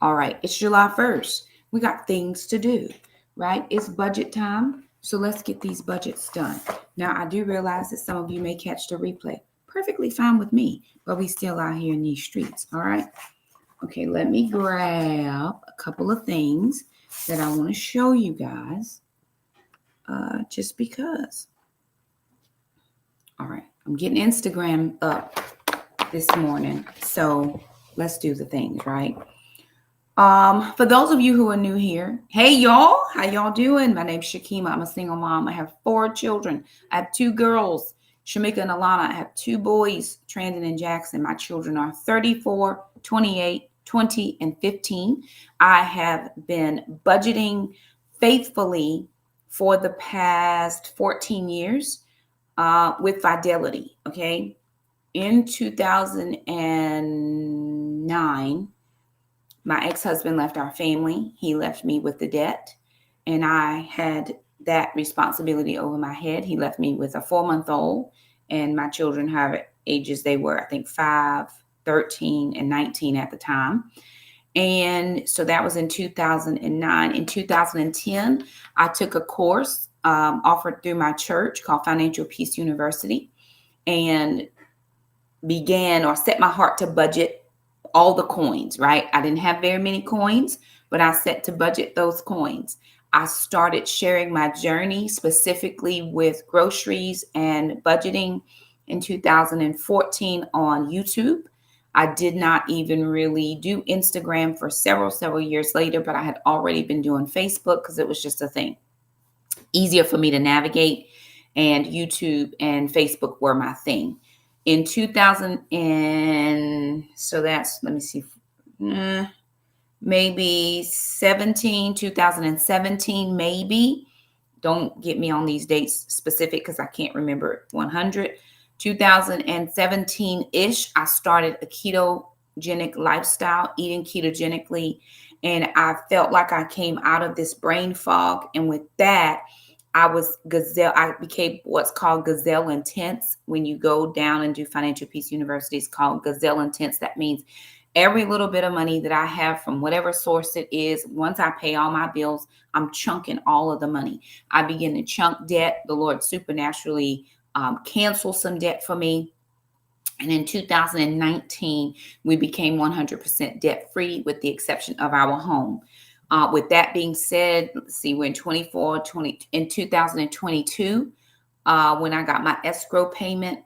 All right, it's July 1st. We got things to do, right? It's budget time. So let's get these budgets done. Now, I do realize that some of you may catch the replay. Perfectly fine with me, but we still out here in these streets, all right? Okay, let me grab a couple of things that I want to show you guys just because. All right, I'm getting Instagram up this morning, so let's do the things, right? For those of you who are new here, hey y'all, how y'all doing? My name's Shakima. I'm a single mom. I have 4 children. I have 2 girls, Shamika and Alana. I have 2 boys, Trandon and Jackson. My children are 34, 28, 20, and 15. I have been budgeting faithfully for the past 14 years with Fidelity, okay? In 2009, my ex-husband left our family. He left me with the debt, and I had that responsibility over my head. He left me with a 4-month-old, and my children, however ages they were, I think 5, 13, and 19 at the time. And so that was in 2009. In 2010, I took a course offered through my church called Financial Peace University, and began or set my heart to budget all the coins, right? I didn't have very many coins, but I set to budget those coins. I started sharing my journey specifically with groceries and budgeting in 2014 on YouTube. I did not even really do Instagram for several years later, but I had already been doing Facebook because it was just a thing. Easier for me to navigate, and YouTube and Facebook were my thing. In 2000 and so that's, let me see, maybe 2017, maybe. Don't get me on these dates specific because I can't remember 100. 2017-ish, I started a ketogenic lifestyle, eating ketogenically, and I felt like I came out of this brain fog. And with that, I became what's called gazelle intense. When you go down and do Financial Peace University, it's called gazelle intense. That means every little bit of money that I have from whatever source it is, once I pay all my bills, I'm chunking all of the money. I begin to chunk debt. The Lord supernaturally canceled some debt for me. And in 2019, we became 100% debt free with the exception of our home. With that being said, let's see, we're in 2022, when I got my escrow payment,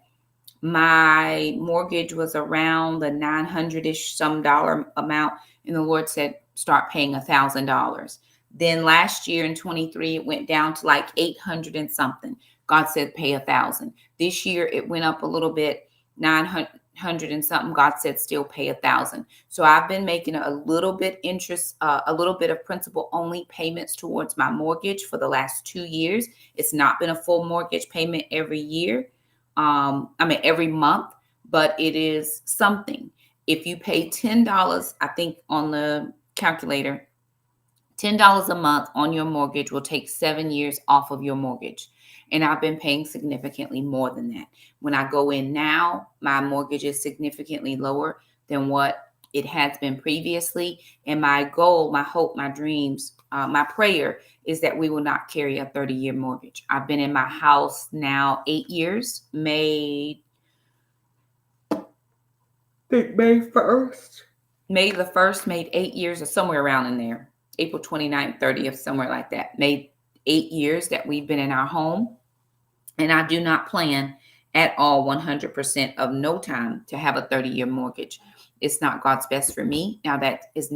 my mortgage was around the 900-ish some dollar amount. And the Lord said, start paying $1,000. Then last year in 23, it went down to like 800 and something. God said, pay 1,000. This year it went up a little bit, 900 and something. God said, still pay 1,000. So I've been making a little bit interest, a little bit of principal only payments towards my mortgage for the last 2 years. It's not been a full mortgage payment every year. Every month, but it is something. If you pay $10, I think on the calculator, $10 a month on your mortgage will take 7 years off of your mortgage. And I've been paying significantly more than that. When I go in now, my mortgage is significantly lower than what it has been previously. And my goal, my hope, my dreams, my prayer is that we will not carry a 30-year mortgage. I've been in my house now 8 years. May the 1st made 8 years, or somewhere around in there. April 29th, 30th, somewhere like that. Made 8 years that we've been in our home. And I do not plan at all 100% of no time to have a 30-year mortgage. It's not God's best for me. Now that is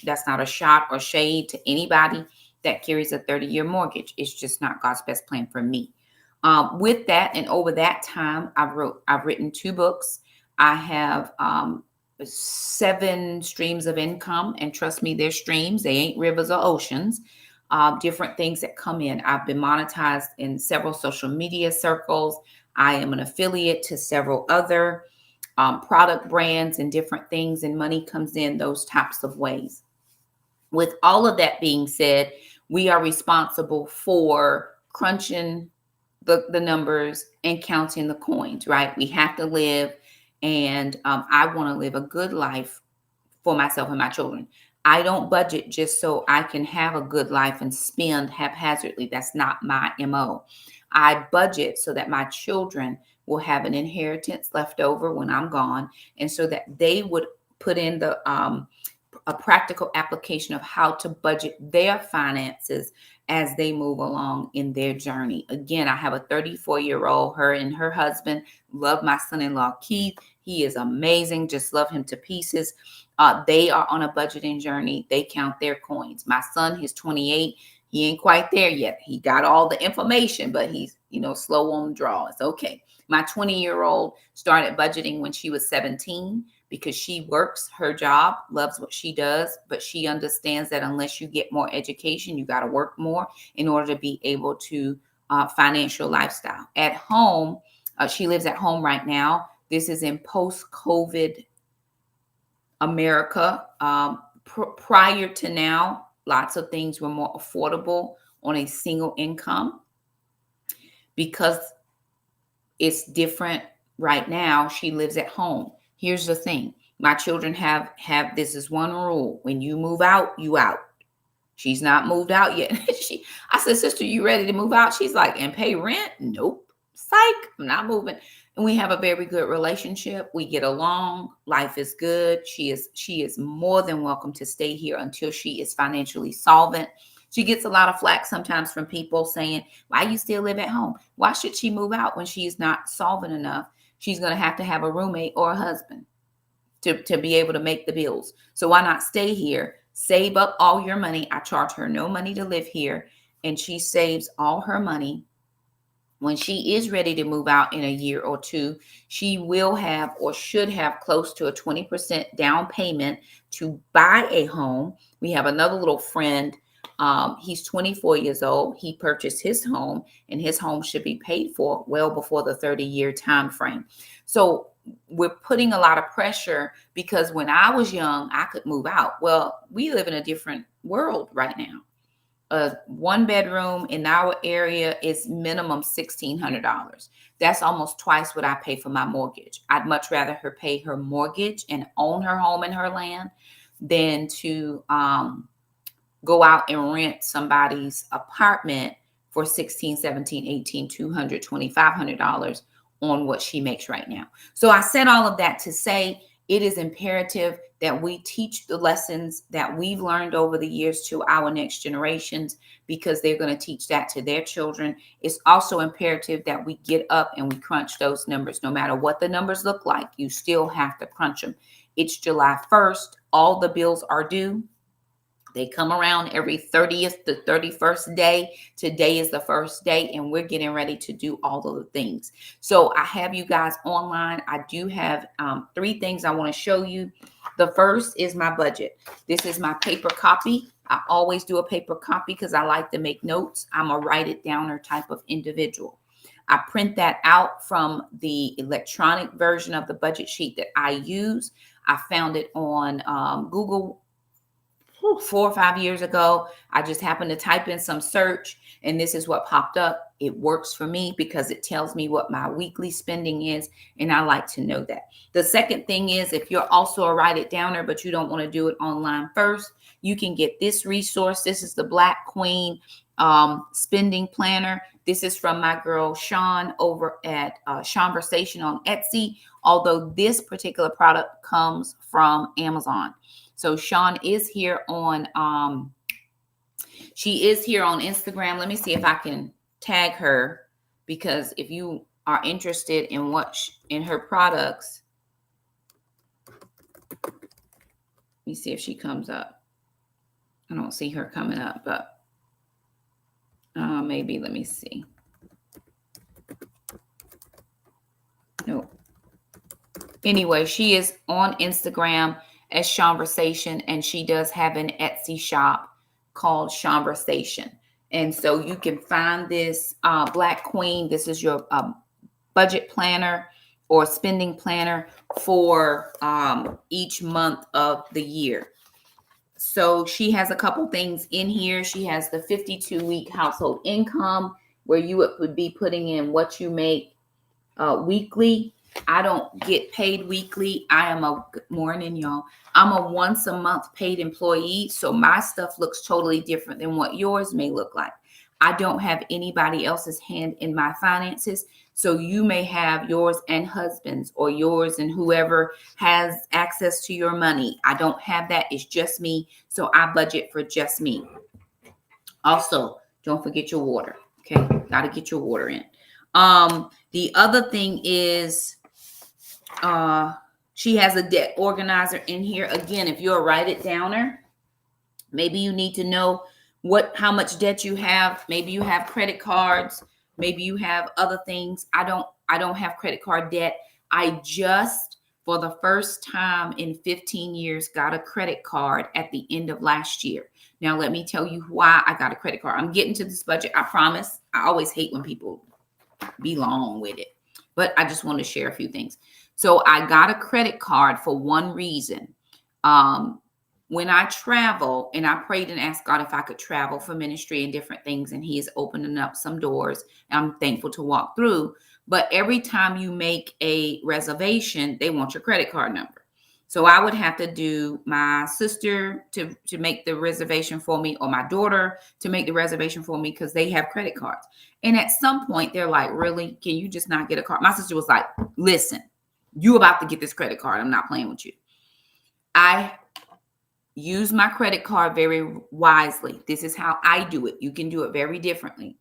that's not a shot or shade to anybody that carries a 30-year mortgage. It's just not God's best plan for me. With that, and over that time, I've written 2 books. I have 7 streams of income, and trust me, they're streams. They ain't rivers or oceans. Different things that come in. I've been monetized in several social media circles. I am an affiliate to several other product brands and different things, and money comes in those types of ways. With all of that being said, we are responsible for crunching the numbers and counting the coins, right? We have to live, and I want to live a good life for myself and my children. I don't budget just so I can have a good life and spend haphazardly. That's not my MO. I budget so that my children will have an inheritance left over when I'm gone, and so that they would put in the a practical application of how to budget their finances as they move along in their journey. Again, I have a 34-year-old, her and her husband love my son-in-law, Keith. He is amazing. Just love him to pieces. They are on a budgeting journey. They count their coins. My son, he's 28. He ain't quite there yet. He got all the information, but he's, slow on the draw. It's okay. My 20-year-old started budgeting when she was 17 because she works her job, loves what she does, but she understands that unless you get more education, you got to work more in order to be able to financial lifestyle. At home, she lives at home right now. This is in post-COVID America. Prior to now, lots of things were more affordable on a single income. Because it's different right now, she lives at home. Here's the thing. My children have this is one rule. When you move out, you out. She's not moved out yet. I said, sister, you ready to move out? She's like, and pay rent? Nope. Psych, I'm not moving. And we have a very good relationship. We get along. Life is good. She is more than welcome to stay here until she is financially solvent. She gets a lot of flack sometimes from people saying, why you still live at home? Why should she move out when she's not solvent enough? She's going to have a roommate or a husband to be able to make the bills. So why not stay here, save up all your money? I charge her no money to live here, and she saves all her money. When she is ready to move out in a year or two, she will have or should have close to a 20% down payment to buy a home. We have another little friend. He's 24 years old. He purchased his home, and his home should be paid for well before the 30-year time frame. So we're putting a lot of pressure because when I was young, I could move out. Well, we live in a different world right now. A one bedroom in our area is minimum $1,600. That's almost twice what I pay for my mortgage. I'd much rather her pay her mortgage and own her home and her land than to go out and rent somebody's apartment for $1,600, $1,700, $1,800, $200, $2,500 on what she makes right now. So I said all of that to say it is imperative that we teach the lessons that we've learned over the years to our next generations, because they're going to teach that to their children. It's also imperative that we get up and we crunch those numbers. No matter what the numbers look like, you still have to crunch them. It's July 1st. All the bills are due. They come around every 30th to 31st day. Today is the first day, and we're getting ready to do all of the things. So I have you guys online. I do have 3 things I want to show you. The first is my budget. This is my paper copy. I always do a paper copy because I like to make notes. I'm a write it downer type of individual. I print that out from the electronic version of the budget sheet that I use. I found it on Google 4 or 5 years ago. I just happened to type in some search, and this is what popped up. It works for me because it tells me what my weekly spending is, and I like to know that. The second thing is, if you're also a write it downer, but you don't want to do it online first, you can get this resource. This is the Black Queen spending planner. This is from my girl Sean over at Conversation on Etsy, although this particular product comes from Amazon. So Sean is here on, she is here on Instagram. Let me see if I can tag her, because if you are interested in in her products, let me see if she comes up. I don't see her coming up, but maybe, let me see. No. Anyway, she is on Instagram as Conversation, and she does have an Etsy shop called Conversation. And so you can find this Black Queen. This is your budget planner or spending planner for each month of the year. So she has a couple things in here. She has the 52-week household income, where you would be putting in what you make weekly. I don't get paid weekly. I am a good morning, y'all. I'm a once a month paid employee. So my stuff looks totally different than what yours may look like. I don't have anybody else's hand in my finances. So you may have yours and husband's, or yours and whoever has access to your money. I don't have that. It's just me. So I budget for just me. Also, don't forget your water. Okay. Got to get your water in. The other thing is, she has a debt organizer in here. Again, if you're a write it downer, maybe you need to know how much debt you have. Maybe you have credit cards. Maybe you have other things. I don't have credit card debt. I just, for the first time in 15 years, got a credit card at the end of last year. Now, let me tell you why I got a credit card. I'm getting to this budget. I promise. I always hate when people be long with it, but I just want to share a few things. So I got a credit card for one reason. When I travel, and I prayed and asked God if I could travel for ministry and different things, and He is opening up some doors, and I'm thankful to walk through. But every time you make a reservation, they want your credit card number. So I would have to do my sister to make the reservation for me, or my daughter to make the reservation for me, because they have credit cards. And at some point, they're like, really? Can you just not get a card? My sister was like, listen, you about to get this credit card. I'm not playing with you. I use my credit card very wisely. This is how I do it. You can do it very differently.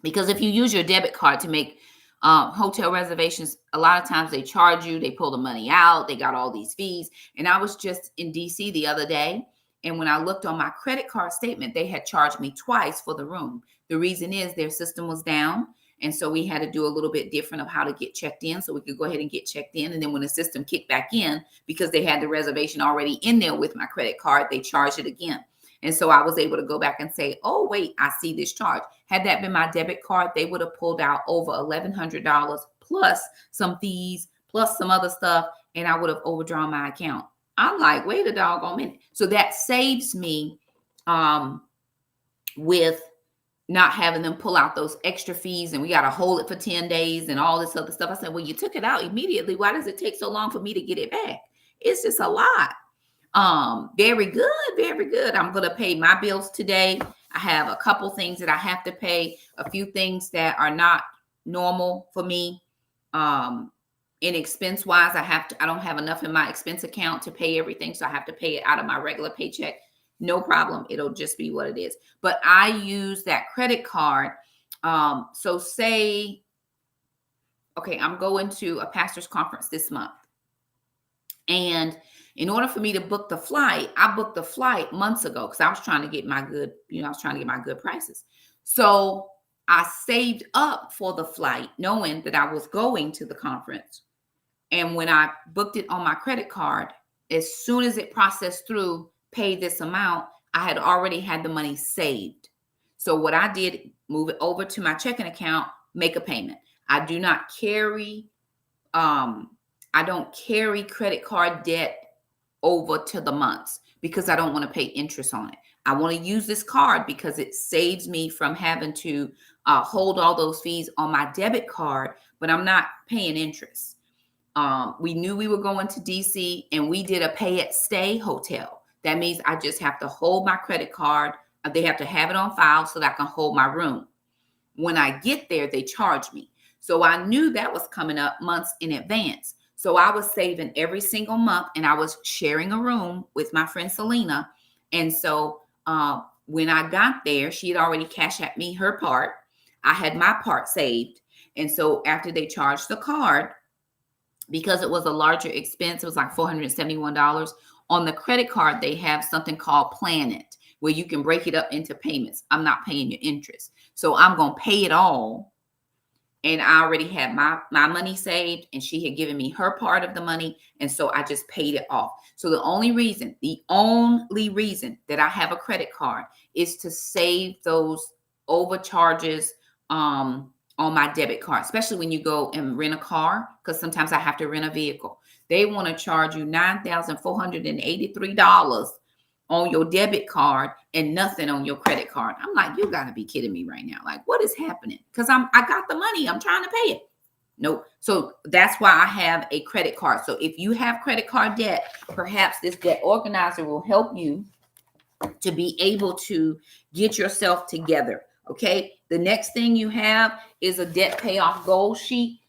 Because if you use your debit card to make hotel reservations, a lot of times they charge you, they pull the money out, they got all these fees. And I was just in DC the other day, and when I looked on my credit card statement, they had charged me twice for the room. The reason is their system was down. And so we had to do a little bit different of how to get checked in, so we could go ahead and get checked in. And then when the system kicked back in, because they had the reservation already in there with my credit card, they charged it again. And so I was able to go back and say, oh, wait, I see this charge. Had that been my debit card, they would have pulled out over $1,100 plus some fees, plus some other stuff, and I would have overdrawn my account. I'm like, wait a doggone minute. So that saves me with not having them pull out those extra fees, and we got to hold it for 10 days and all this other stuff. I said, well, you took it out immediately. Why does it take so long for me to get it back? It's just a lot. Very good. Very good. I'm going to pay my bills today. I have a couple things that I have to pay, a few things that are not normal for me. In expense wise, I don't have enough in my expense account to pay everything. So I have to pay it out of my regular paycheck. No problem. It'll just be what it is. But I use that credit card. So say, okay, I'm going to a pastor's conference this month. And in order for me to book the flight, I booked the flight months ago because I was trying to get my good prices. So I saved up for the flight knowing that I was going to the conference. And when I booked it on my credit card, as soon as it processed through, pay this amount, I had already had the money saved. So what I did, move it over to my checking account, make a payment. I do not carry, I don't carry credit card debt over to the months because I don't want to pay interest on it. I want to use this card because it saves me from having to hold all those fees on my debit card, but I'm not paying interest. We knew we were going to DC, and we did a pay at stay hotel. That means I just have to hold my credit card. They have to have it on file so that I can hold my room. When I get there, they charge me. So I knew that was coming up months in advance. So I was saving every single month, and I was sharing a room with my friend Selena. And so when I got there, she had already cashed at me her part. I had my part saved. And so after they charged the card, because it was a larger expense, it was like $471. On the credit card, they have something called Plan It, where you can break it up into payments. I'm not paying your interest. So I'm going to pay it all. And I already had my money saved, and she had given me her part of the money. And so I just paid it off. So the only reason that I have a credit card is to save those overcharges on my debit card, especially when you go and rent a car, because sometimes I have to rent a vehicle. They want to charge you $9,483 on your debit card and nothing on your credit card. I'm like, you got to be kidding me right now. Like, what is happening? Because I got the money. I'm trying to pay it. Nope. So that's why I have a credit card. So if you have credit card debt, perhaps this debt organizer will help you to be able to get yourself together. Okay. The next thing you have is a debt payoff goal sheet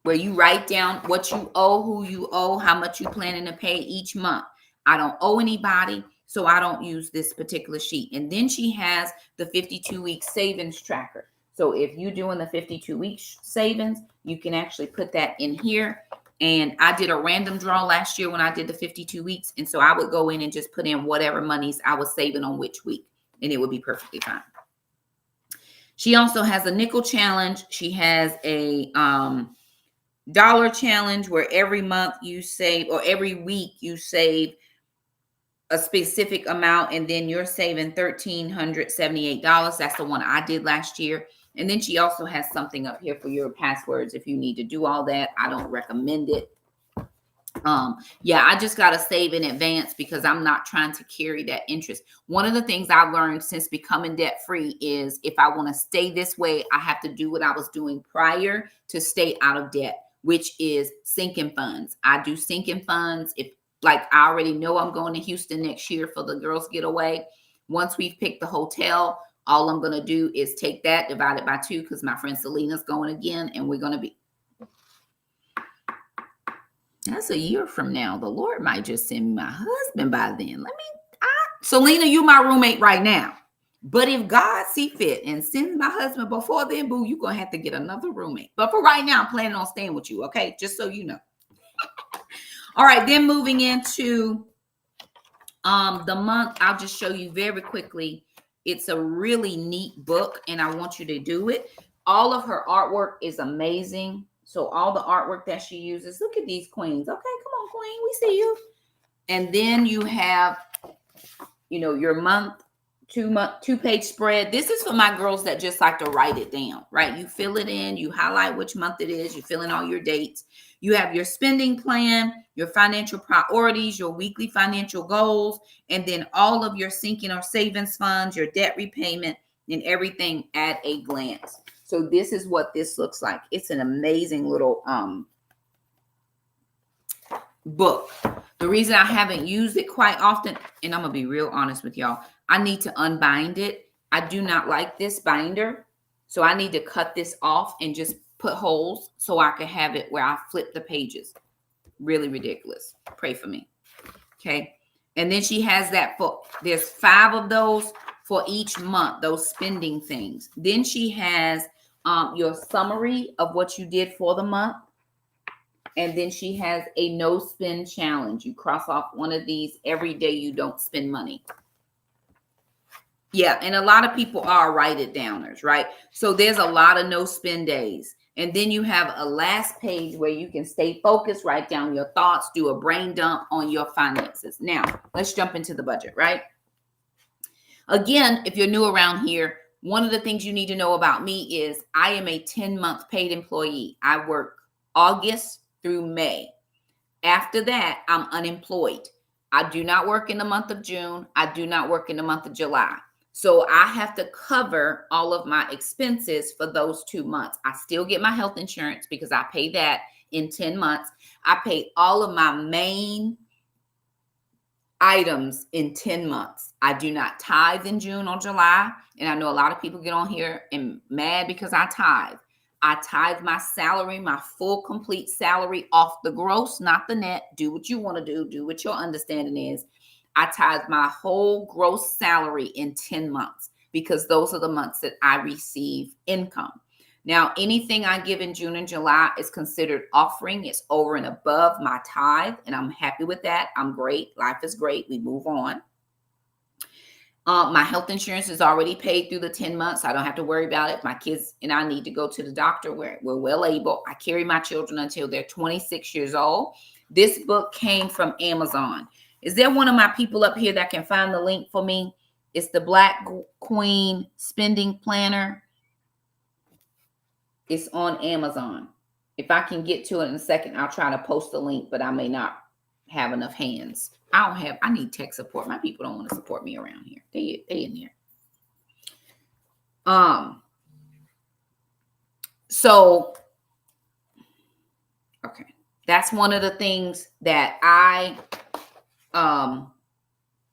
where you write down what you owe, who you owe, how much you planning to pay each month. I don't owe anybody, so I don't use this particular sheet. And then she has the 52-week savings tracker. So if you're doing the 52-week savings, you can actually put that in here. And I did a random draw last year when I did the 52 weeks. And so I would go in and just put in whatever monies I was saving on which week, and it would be perfectly fine. She also has a nickel challenge. She has a dollar challenge where every month you save, or every week you save a specific amount, and then you're saving $1,378. That's the one I did last year. And then she also has something up here for your passwords if you need to do all that. I don't recommend it. Yeah, I just got to save in advance because I'm not trying to carry that interest. One of the things I've learned since becoming debt free is if I want to stay this way, I have to do what I was doing prior to stay out of debt, which is sinking funds. I do sinking funds. If like I already know I'm going to Houston next year for the girls getaway. Once we've picked the hotel, all I'm going to do is take that, divide it by 2, because my friend Selena's going again, and we're going to be. That's a year from now. The Lord might just send my husband by then. Selena, you my roommate right now. But if God see fit and send my husband before then, boo, you're going to have to get another roommate. But for right now, I'm planning on staying with you, okay? Just so you know. All right, then moving into the month, I'll just show you very quickly. It's a really neat book, and I want you to do it. All of her artwork is amazing. So all the artwork that she uses, look at these queens. Okay, come on, queen, we see you. And then you have, your month, 2-page spread. This is for my girls that just like to write it down, right? You fill it in, you highlight which month it is, you fill in all your dates. You have your spending plan, your financial priorities, your weekly financial goals, and then all of your sinking or savings funds, your debt repayment, and everything at a glance. So this is what this looks like. It's an amazing little book. The reason I haven't used it quite often, and I'm going to be real honest with y'all, I need to unbind it. I do not like this binder. So I need to cut this off and just put holes so I can have it where I flip the pages. Really ridiculous. Pray for me. Okay. And then she has that book. There's 5 of those for each month, those spending things. Then she has your summary of what you did for the month. And then she has a no spend challenge. You cross off one of these every day you don't spend money. Yeah, and a lot of people are write it downers, right? So there's a lot of no spend days. And then you have a last page where you can stay focused, write down your thoughts, do a brain dump on your finances. Now, let's jump into the budget, right? Again, if you're new around here, one of the things you need to know about me is I am a 10-month paid employee. I work August through May. After that, I'm unemployed. I do not work in the month of June. I do not work in the month of July. So I have to cover all of my expenses for those 2 months. I still get my health insurance because I pay that in 10 months. I pay all of my main items in 10 months. I do not tithe in June or July. And I know a lot of people get on here and mad because I tithe. I tithe my salary, my full complete salary off the gross, not the net. Do what you want to do. Do what your understanding is. I tithe my whole gross salary in 10 months because those are the months that I receive income. Now, anything I give in June and July is considered offering. It's over and above my tithe, and I'm happy with that. I'm great. Life is great. We move on. My health insurance is already paid through the 10 months. I don't have to worry about it. My kids and I need to go to the doctor. We're well able. I carry my children until they're 26 years old. This book came from Amazon. Is there one of my people up here that can find the link for me? It's the Black Queen Spending Planner. It's on Amazon. If I can get to it in a second, I'll try to post the link, but I may not have enough hands. I need tech support. My people don't want to support me around here. They in here. So Okay. That's one of the things that um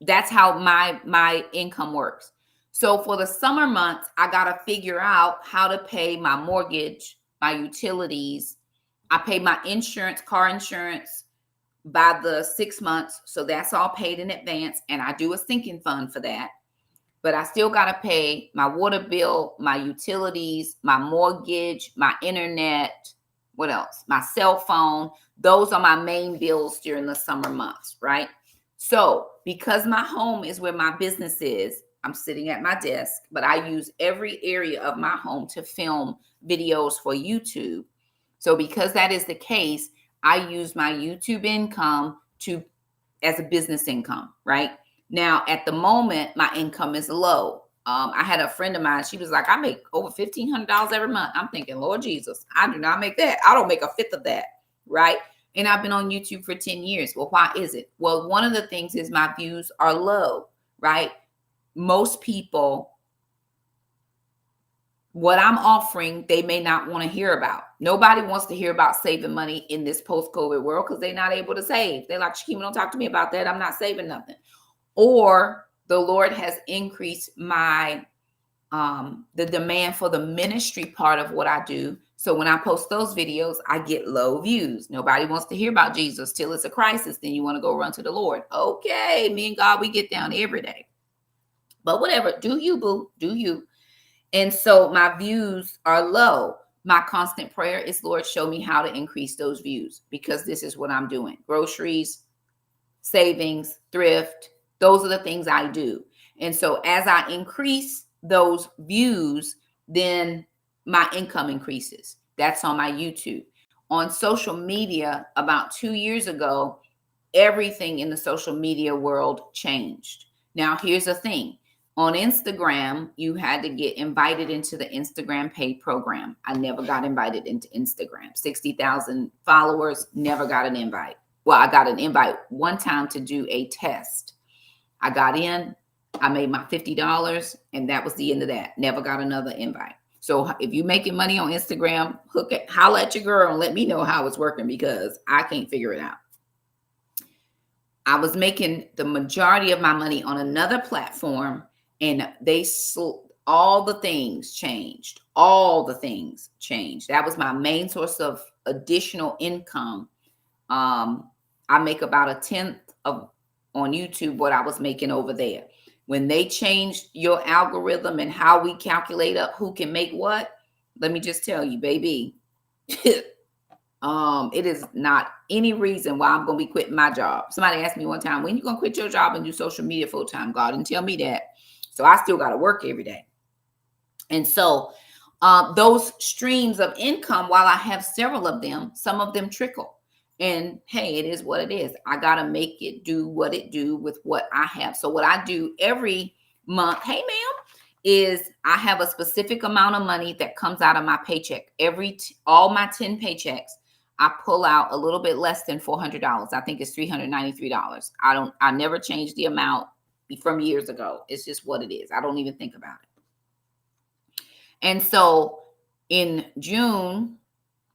that's how my income works. So for the summer months, I got to figure out how to pay my mortgage, my utilities. I pay my insurance, car insurance by the 6 months. So that's all paid in advance. And I do a sinking fund for that. But I still got to pay my water bill, my utilities, my mortgage, my internet. What else? My cell phone. Those are my main bills during the summer months, right? So, because my home is where my business is, I'm sitting at my desk, but I use every area of my home to film videos for YouTube. So, because that is the case, I use my YouTube income to as a business income, right? Now, at the moment, my income is low. I had a friend of mine. She was like, "I make over $1,500 every month." I'm thinking, Lord Jesus, I do not make that. I don't make a fifth of that, right? And I've been on YouTube for 10 years. Well, why is it? Well, one of the things is my views are low, right? Most people, what I'm offering, they may not want to hear about. Nobody wants to hear about saving money in this post-COVID world because they're not able to save. They're like, Shakima, don't talk to me about that. I'm not saving nothing. Or the Lord has increased my the demand for the ministry part of what I do. So when I post those videos, I get low views. Nobody wants to hear about Jesus till it's a crisis. Then you want to go run to the Lord. Okay, me and God, we get down every day. But whatever, do you, boo? Do you? And so my views are low. My constant prayer is, Lord, show me how to increase those views because this is what I'm doing. Groceries, savings, thrift, those are the things I do. And so as I increase those views, then my income increases. That's on my YouTube. On social media, about 2 years ago, everything in the social media world changed. Now, here's the thing. On Instagram, you had to get invited into the Instagram paid program. I never got invited into Instagram. 60,000 followers, never got an invite. Well, I got an invite one time to do a test. I got in, I made my $50, and that was the end of that. Never got another invite. So if you're making money on Instagram, holla at your girl and let me know how it's working because I can't figure it out. I was making the majority of my money on another platform, and all the things changed. All the things changed. That was my main source of additional income. I make about a tenth of on YouTube what I was making over there. When they changed your algorithm and how we calculate up who can make what, let me just tell you, baby, it is not any reason why I'm going to be quitting my job. Somebody asked me one time, when you going to quit your job and do social media full time? God didn't tell me that. So I still got to work every day. And so those streams of income, while I have several of them, some of them trickle. And hey, it is what it is. I got to make it do what it do with what I have. So what I do every month, hey, ma'am, is I have a specific amount of money that comes out of my paycheck. All my 10 paychecks, I pull out a little bit less than $400. I think it's $393. I never change the amount from years ago. It's just what it is. I don't even think about it. And so in June,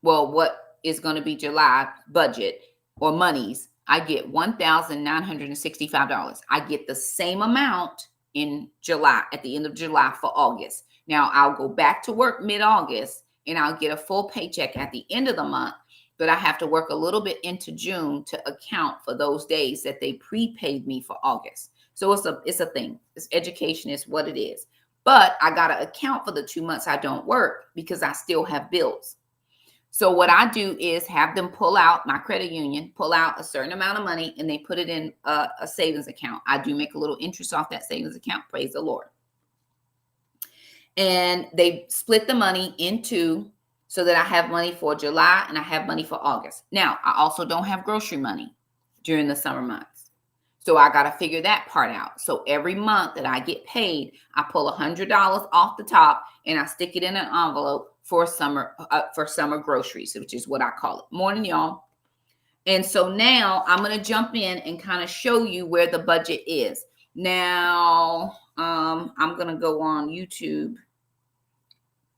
well, what is going to be July budget or monies, I get $1,965. I get the same amount in July, at the end of July for August. Now I'll go back to work mid-August and I'll get a full paycheck at the end of the month, but I have to work a little bit into June to account for those days that they prepaid me for August. So it's a thing. It's education is what it is. But I got to account for the 2 months I don't work because I still have bills. So what I do is have them pull out my credit union, pull out a certain amount of money, and they put it in a savings account. I do make a little interest off that savings account. Praise the Lord. And they split the money into so that I have money for July and I have money for August. Now, I also don't have grocery money during the summer months. So I got to figure that part out. So every month that I get paid, I pull $100 off the top and I stick it in an envelope for summer groceries, which is what I call it. Morning, y'all. And so now I'm going to jump in and kind of show you where the budget is. Now, I'm going to go on YouTube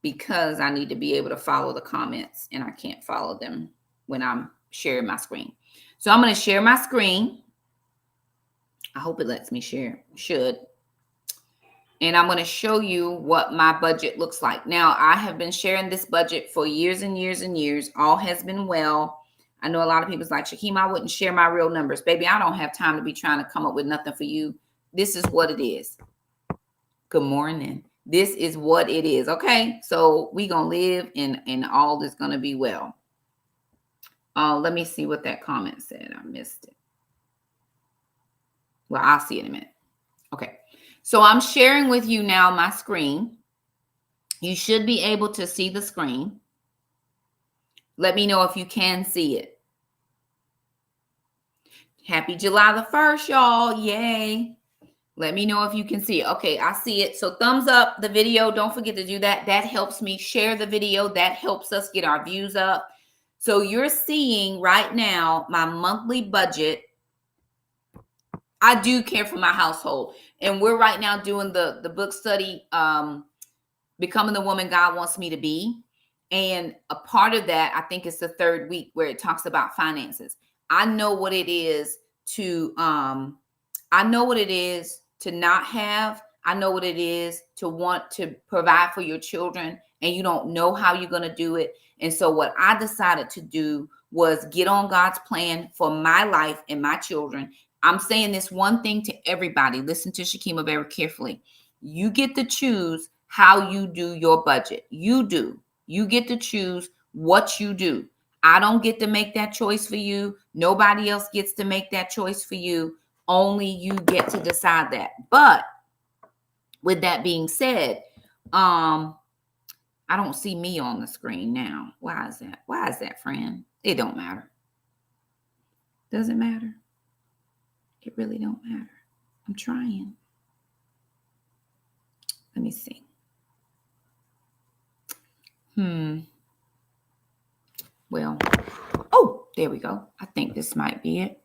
because I need to be able to follow the comments and I can't follow them. when I'm sharing my screen. So I'm going to share my screen. I hope it lets me share. Should. And I'm going to show you what my budget looks like. Now, I have been sharing this budget for years and years and years. All has been well. I know a lot of people's like, Shakeem, I wouldn't share my real numbers. Baby, I don't have time to be trying to come up with nothing for you. This is what it is. Good morning. This is what it is. Okay. So we going to live and all is going to be well. Let me see what that comment said. I missed it. Well, I'll see it in a minute. Okay. So I'm sharing with you now my screen. You should be able to see the screen. Let me know if you can see it. Happy July the 1st, y'all. Yay. Let me know if you can see it. Okay, I see it. So thumbs up the video. Don't forget to do that. That helps me share the video. That helps us get our views up. So you're seeing right now my monthly budget. I do care for my household. And we're right now doing the book study, Becoming the Woman God Wants Me to Be. And a part of that, I think it's the third week where it talks about finances. I know what it is to not have. I know what it is to want to provide for your children and you don't know how you're going to do it. And so what I decided to do was get on God's plan for my life and my children. I'm saying this one thing to everybody. Listen to Shakima very carefully. You get to choose how you do your budget. You do. You get to choose what you do. I don't get to make that choice for you. Nobody else gets to make that choice for you. Only you get to decide that. But with that being said, I don't see me on the screen now. Why is that? Why is that, friend? It don't matter. Does it matter? It really don't matter. I'm trying. Let me see. Well, oh, there we go. I think this might be it.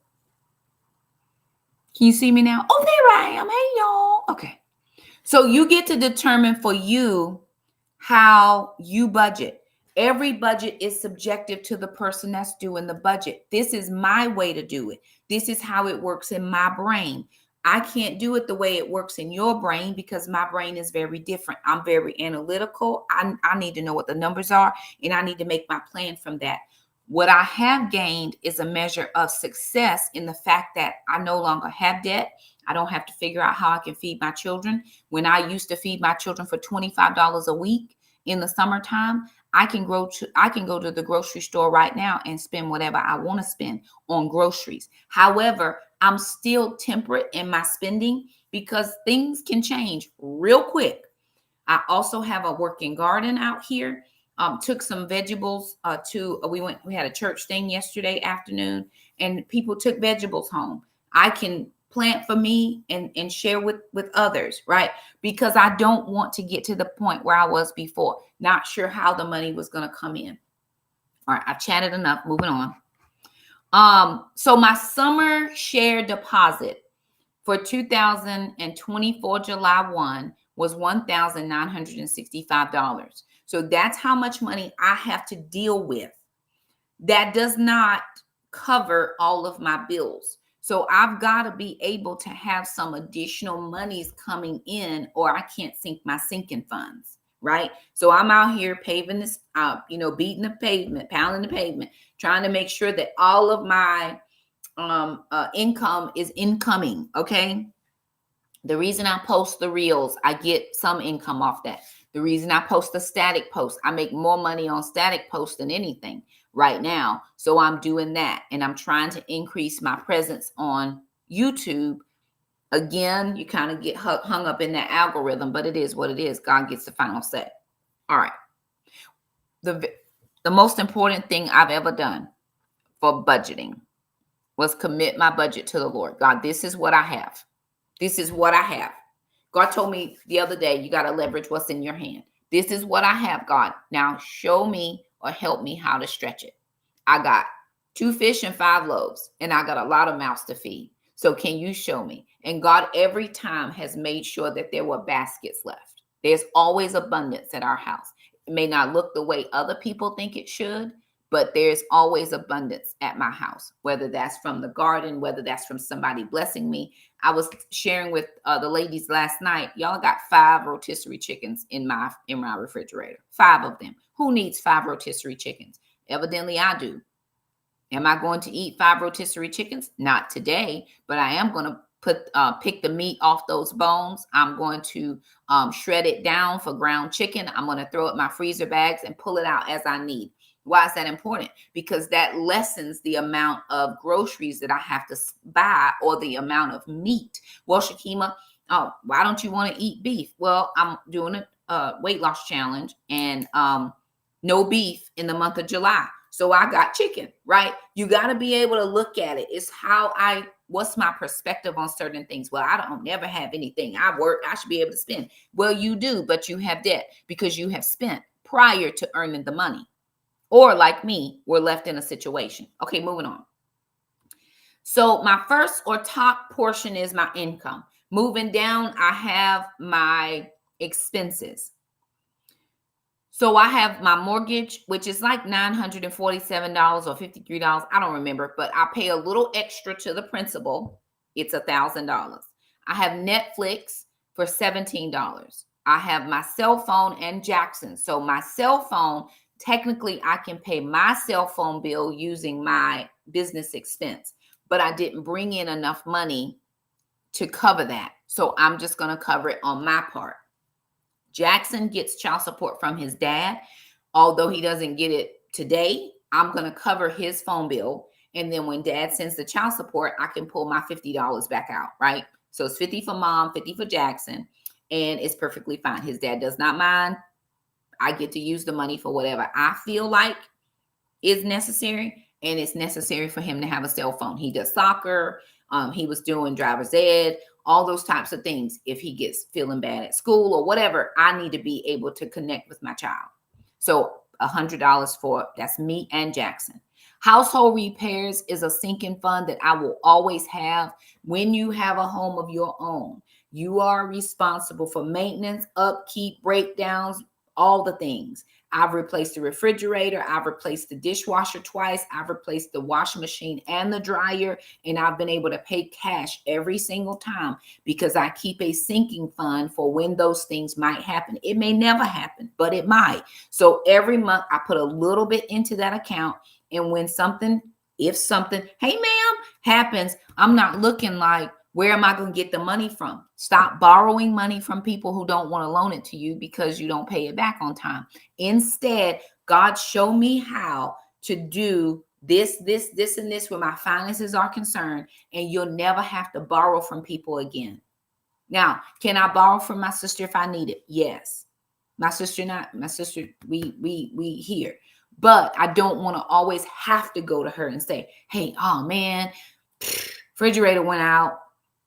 Can you see me now? Oh, there I am. Hey, y'all. Okay. So you get to determine for you how you budget. Every budget is subjective to the person that's doing the budget. This is my way to do it. This is how it works in my brain. I can't do it the way it works in your brain because my brain is very different. I'm very analytical. I need to know what the numbers are, and I need to make my plan from that. What I have gained is a measure of success in the fact that I no longer have debt. I don't have to figure out how I can feed my children. When I used to feed my children for $25 a week in the summertime, I can go to the grocery store right now and spend whatever I want to spend on groceries. However, I'm still temperate in my spending because things can change real quick. I also have a working garden out here. Took some vegetables we had a church thing yesterday afternoon and people took vegetables home. I can plant for me and share with others, right? Because I don't want to get to the point where I was before, not sure how the money was going to come in. All right, I've chatted enough, moving on. So my summer share deposit for 2024 July 1 was $1,965. So that's how much money I have to deal with. That does not cover all of my bills. So I've got to be able to have some additional monies coming in or I can't sink my sinking funds, right? So I'm out here paving this, beating the pavement, pounding the pavement, trying to make sure that all of my income is incoming, okay? The reason I post the reels, I get some income off that. The reason I post a static post, I make more money on static posts than anything right now. So I'm doing that. And I'm trying to increase my presence on YouTube. Again, you kind of get hung up in that algorithm, but it is what it is. God gets the final say. All right. The most important thing I've ever done for budgeting was commit my budget to the Lord. God, this is what I have. This is what I have. God told me the other day, you got to leverage what's in your hand. This is what I have, God. Now show me or help me how to stretch it. I got 2 fish and 5 loaves, and I got a lot of mouths to feed. So can you show me? And God every time has made sure that there were baskets left. There's always abundance at our house. It may not look the way other people think it should, but there's always abundance at my house, whether that's from the garden, whether that's from somebody blessing me. I was sharing with the ladies last night. Y'all got 5 rotisserie chickens in my refrigerator. 5 of them. Who needs 5 rotisserie chickens? Evidently, I do. Am I going to eat 5 rotisserie chickens? Not today, but I am going to pick the meat off those bones. I'm going to shred it down for ground chicken. I'm going to throw it in my freezer bags and pull it out as I need. Why is that important? Because that lessens the amount of groceries that I have to buy or the amount of meat. Well, Shakima, why don't you want to eat beef? Well, I'm doing a weight loss challenge and no beef in the month of July. So I got chicken, right? You got to be able to look at it. It's what's my perspective on certain things? Well, I don't never have anything. I work, I should be able to spend. Well, you do, but you have debt because you have spent prior to earning the money. Or like me, we're left in a situation. Okay, moving on. So my first or top portion is my income. Moving down, I have my expenses. So I have my mortgage, which is like $947 or $53. I don't remember, but I pay a little extra to the principal. It's $1,000. I have Netflix for $17. I have my cell phone and Jackson. So my cell phone, technically I can pay my cell phone bill using my business expense, but I didn't bring in enough money to cover that. So I'm just going to cover it on my part. Jackson gets child support from his dad. Although he doesn't get it today, I'm going to cover his phone bill. And then when dad sends the child support, I can pull my $50 back out, right? So it's 50 for mom, 50 for Jackson, and it's perfectly fine. His dad does not mind. I get to use the money for whatever I feel like is necessary, and it's necessary for him to have a cell phone. He does soccer. He was doing driver's ed, all those types of things. If he gets feeling bad at school or whatever, I need to be able to connect with my child. So $100 for that's me and Jackson. Household repairs is a sinking fund that I will always have. When you have a home of your own, you are responsible for maintenance, upkeep, breakdowns, all the things. I've replaced the refrigerator. I've replaced the dishwasher twice. I've replaced the washing machine and the dryer. And I've been able to pay cash every single time because I keep a sinking fund for when those things might happen. It may never happen, but it might. So every month I put a little bit into that account. And when if something, hey ma'am, happens, I'm not looking like, where am I going to get the money from? Stop borrowing money from people who don't want to loan it to you because you don't pay it back on time. Instead, God, show me how to do this, and this where my finances are concerned, and you'll never have to borrow from people again. Now, can I borrow from my sister if I need it? Yes. My sister, we here. But I don't want to always have to go to her and say, hey, oh man, refrigerator went out.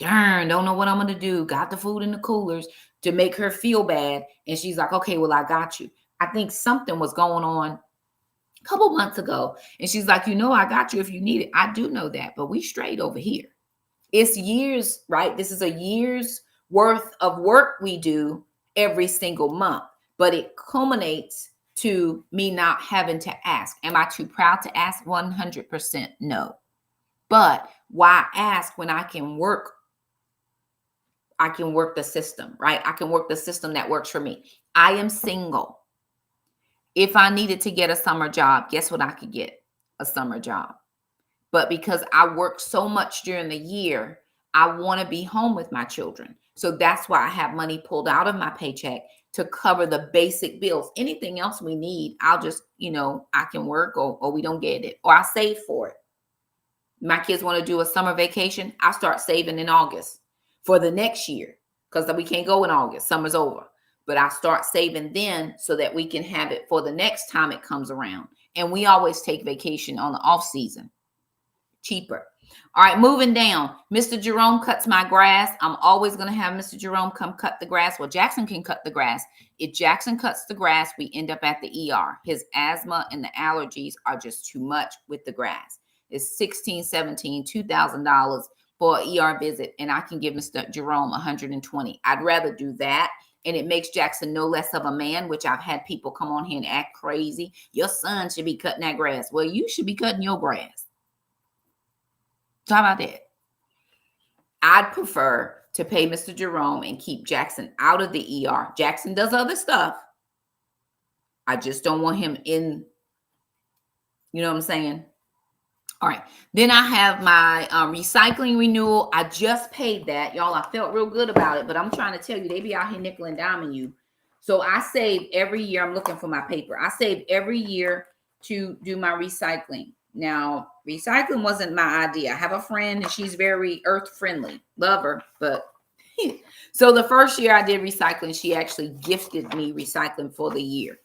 Darn, don't know what I'm going to do. Got the food in the coolers to make her feel bad. And she's like, okay, well, I got you. I think something was going on a couple months ago. And she's like, I got you if you need it. I do know that, but we straight over here. It's years, right? This is a year's worth of work we do every single month, but it culminates to me not having to ask. Am I too proud to ask? 100% no. But why ask when I can work the system, right? I can work the system that works for me. I am single. If I needed to get a summer job, guess what I could get? A summer job. But because I work so much during the year, I want to be home with my children. So that's why I have money pulled out of my paycheck to cover the basic bills. Anything else we need, I'll just, I can work or we don't get it, or I save for it. My kids want to do a summer vacation. I start saving in August for the next year because we can't go in August. Summer's over. But I start saving then so that we can have it for the next time it comes around. And we always take vacation on the off season. Cheaper. All right, moving down. Mr. Jerome cuts my grass. I'm always going to have Mr. Jerome come cut the grass. Well, Jackson can cut the grass. If Jackson cuts the grass, we end up at the ER. His asthma and the allergies are just too much with the grass. It's $1,600, $1,700, $2,000 for an ER visit, and I can give Mr. Jerome $120. I'd rather do that and it makes Jackson no less of a man, which I've had people come on here and act crazy. Your son should be cutting that grass. Well, you should be cutting your grass. So how about that? I'd prefer to pay Mr. Jerome and keep Jackson out of the ER. Jackson does other stuff. I just don't want him in, you know what I'm saying? All right. Then I have my recycling renewal. I just paid that. Y'all, I felt real good about it, but I'm trying to tell you, they be out here nickel and diming you. So I save every year. I'm looking for my paper. I save every year to do my recycling. Now, recycling wasn't my idea. I have a friend and she's very earth friendly. Love her. But so the first year I did recycling, she actually gifted me recycling for the year.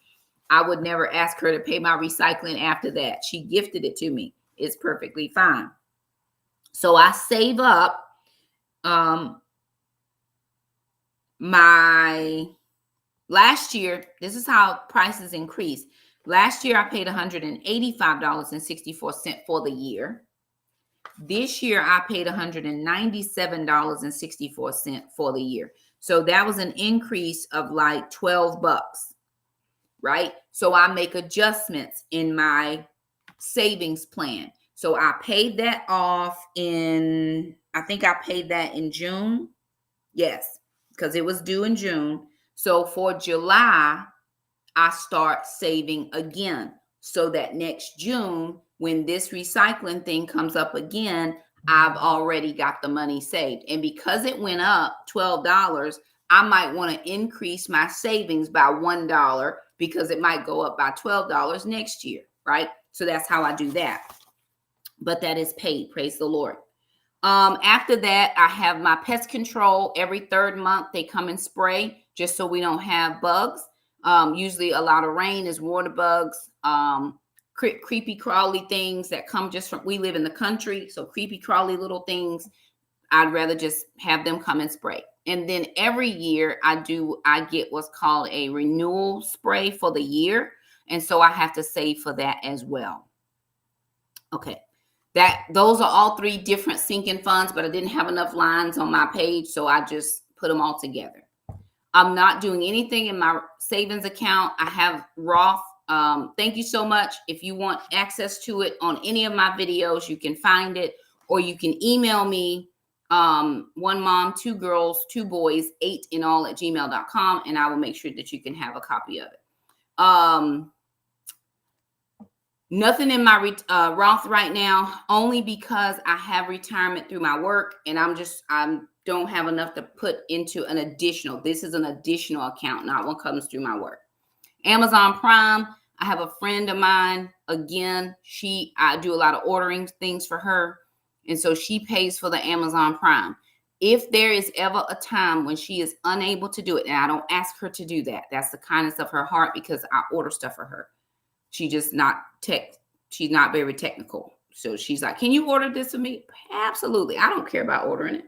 I would never ask her to pay my recycling after that. She gifted it to me. It's perfectly fine. So I save up my last year. This is how prices increase. Last year I paid $185.64 for the year. This year I paid $197.64 for the year. So that was an increase of like $12, right? So I make adjustments in my savings plan. So I paid that off in, I think I paid that in June. Yes, because it was due in June. So for July, I start saving again so that next June, when this recycling thing comes up again, I've already got the money saved. And because it went up $12, I might want to increase my savings by $1 because it might go up by $12 next year, right? So that's how I do that. But that is paid. Praise the Lord. After that, I have my pest control. Every third month, they come and spray just so we don't have bugs. Usually a lot of rain is water bugs, creepy crawly things that come just from, we live in the country. So creepy crawly little things, I'd rather just have them come and spray. And then every year I get what's called a renewal spray for the year. And so I have to save for that as well. Okay. Those are all three different sinking funds, but I didn't have enough lines on my page. So I just put them all together. I'm not doing anything in my savings account. I have Roth. Thank you so much. If you want access to it on any of my videos, you can find it, or you can email me, one mom, two girls, two boys, 8 in all @gmail.com. And I will make sure that you can have a copy of it. Nothing in my Roth right now, only because I have retirement through my work and I don't have enough to put into an additional. This is an additional account, not one comes through my work. Amazon Prime, I have a friend of mine. Again, I do a lot of ordering things for her. And so she pays for the Amazon Prime. If there is ever a time when she is unable to do it, and I don't ask her to do that, that's the kindness of her heart because I order stuff for her. She's not very technical. So she's like, can you order this for me? Absolutely. I don't care about ordering it.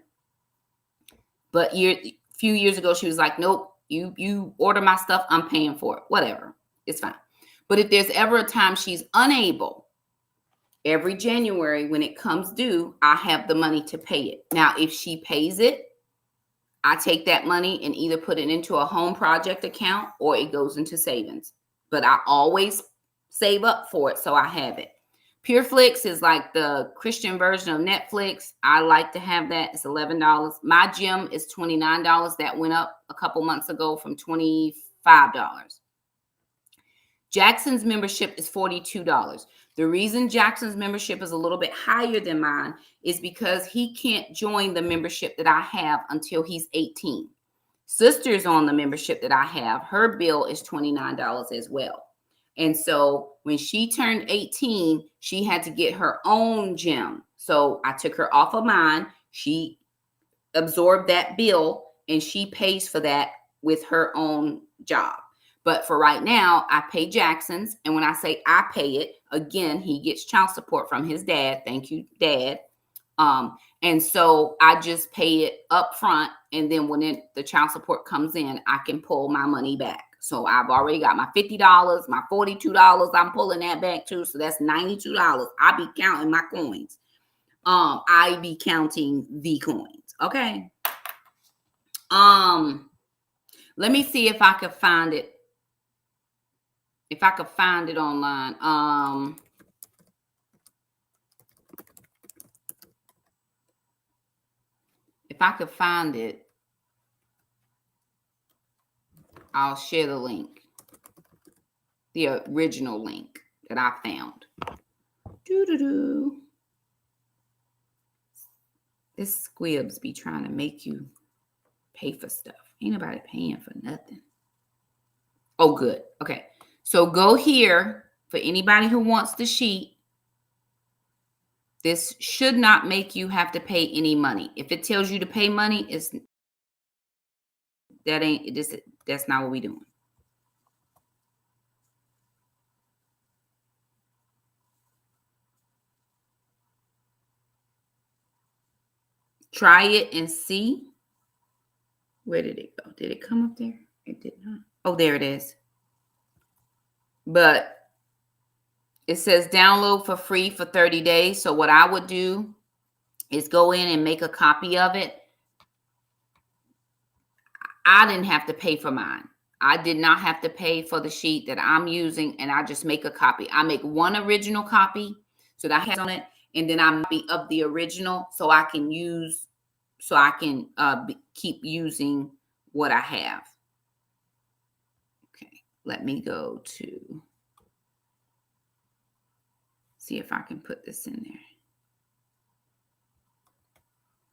But a few years ago, she was like, nope, you order my stuff, I'm paying for it. Whatever. It's fine. But if there's ever a time she's unable, every January when it comes due, I have the money to pay it. Now, if she pays it, I take that money and either put it into a home project account or it goes into savings. But I always save up for it, so I have it. PureFlix is like the Christian version of Netflix. I like to have that. It's $11. My gym is $29. That went up a couple months ago from $25. Jackson's membership is $42. The reason Jackson's membership is a little bit higher than mine is because he can't join the membership that I have until he's 18. Sister's on the membership that I have. Her bill is $29 as well. And so when she turned 18, she had to get her own gym. So I took her off of mine. She absorbed that bill and she pays for that with her own job. But for right now, I pay Jackson's. And when I say I pay it, again, he gets child support from his dad. Thank you, Dad. And so I just pay it up front. And then when the child support comes in, I can pull my money back. So I've already got my $50, my $42. I'm pulling that back too. So that's $92. I be counting my coins. I be counting the coins. Okay. Let me see if I could find it. If I could find it online. If I could find it, I'll share the link. The original link that I found. Doo-doo-doo. This squibs be trying to make you pay for stuff. Ain't nobody paying for nothing. Oh, good. Okay. So go here for anybody who wants the sheet. This should not make you have to pay any money. If it tells you to pay money, that's not what we're doing. Try it and see. Where did it go? Did it come up there? It did not. Oh, there it is. But it says download for free for 30 days. So what I would do is go in and make a copy of it. I didn't have to pay for mine. I did not have to pay for the sheet that I'm using, and I just make a copy. I make one original copy so that I have on it, and then I be of the original so I can keep using what I have. Okay, let me go to see if I can put this in there.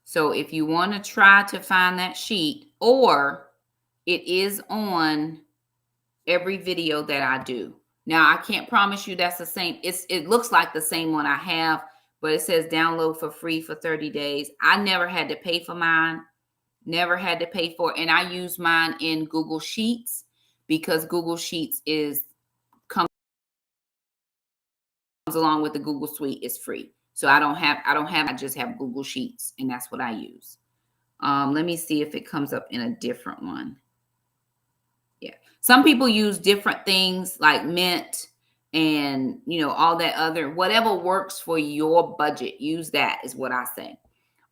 So if you want to try to find that sheet, or it is on every video that I do. Now, I can't promise you that's the same. It looks like the same one I have, but it says download for free for 30 days. I never had to pay for mine. Never had to pay for it. And I use mine in Google Sheets because Google Sheets comes along with the Google Suite. It's free. So I just have Google Sheets, and that's what I use. Let me see if it comes up in a different one. Yeah. Some people use different things like Mint and, all that other, whatever works for your budget. Use that is what I say.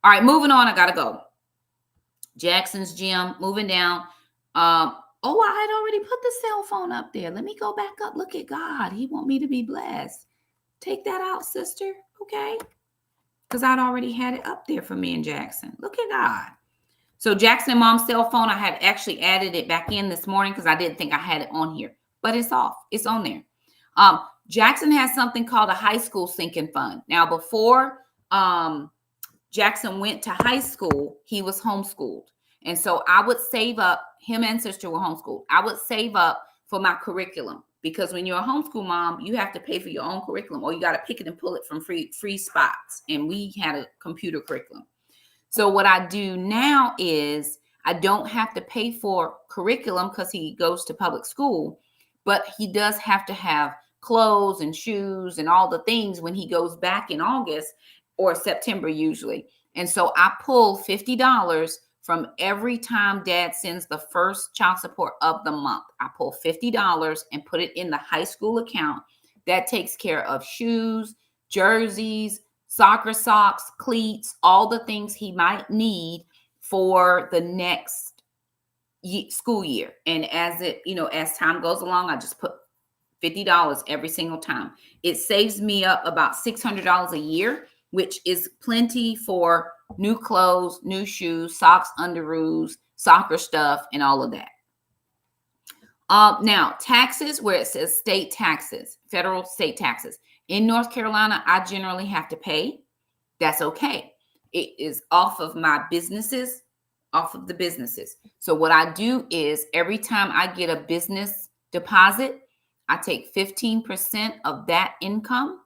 All right, moving on. I got to go. Jackson's Gym, moving down. I had already put the cell phone up there. Let me go back up. Look at God. He want me to be blessed. Take that out, sister. Okay. Because I'd already had it up there for me and Jackson. Look at God. So Jackson and Mom's cell phone, I had actually added it back in this morning because I didn't think I had it on here. But it's off. It's on there. Jackson has something called a high school sinking fund. Now, before Jackson went to high school, he was homeschooled. And so I would save up. Him and sister were homeschooled. I would save up for my curriculum. Because when you're a homeschool mom, you have to pay for your own curriculum, or you got to pick it and pull it from free spots. And we had a computer curriculum. So what I do now is I don't have to pay for curriculum because he goes to public school, but he does have to have clothes and shoes and all the things when he goes back in August or September usually. And so I pull $50 from every time Dad sends the first child support of the month. I pull $50 and put it in the high school account. That takes care of shoes, jerseys, soccer socks, cleats, all the things he might need for the next school year. And as time goes along, I just put $50 every single time. It saves me up about $600 a year, which is plenty for new clothes, new shoes, socks, underoos, soccer stuff, and all of that. Now, taxes, where it says state taxes, federal state taxes. In North Carolina, I generally have to pay. That's okay. It is off of my businesses, off of the businesses. So what I do is every time I get a business deposit, I take 15% of that income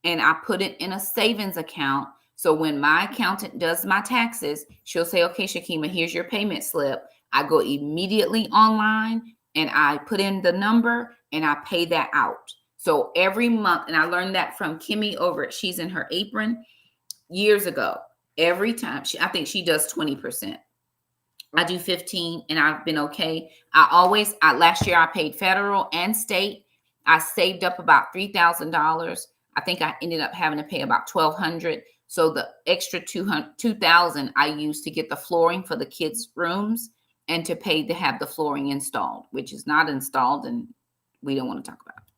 and I put it in a savings account. So when my accountant does my taxes, she'll say, okay, Shakima, here's your payment slip. I go immediately online and I put in the number and I pay that out. So every month, and I learned that from Kimmy over at She's in Her Apron years ago. Every time, I think she does 20%. I do 15 and I've been okay. Last year I paid federal and state. I saved up about $3,000. I think I ended up having to pay about $1,200. So the extra $2,000 I used to get the flooring for the kids' rooms. and to pay to have the flooring installed, which is not installed, and we don't want to talk about it.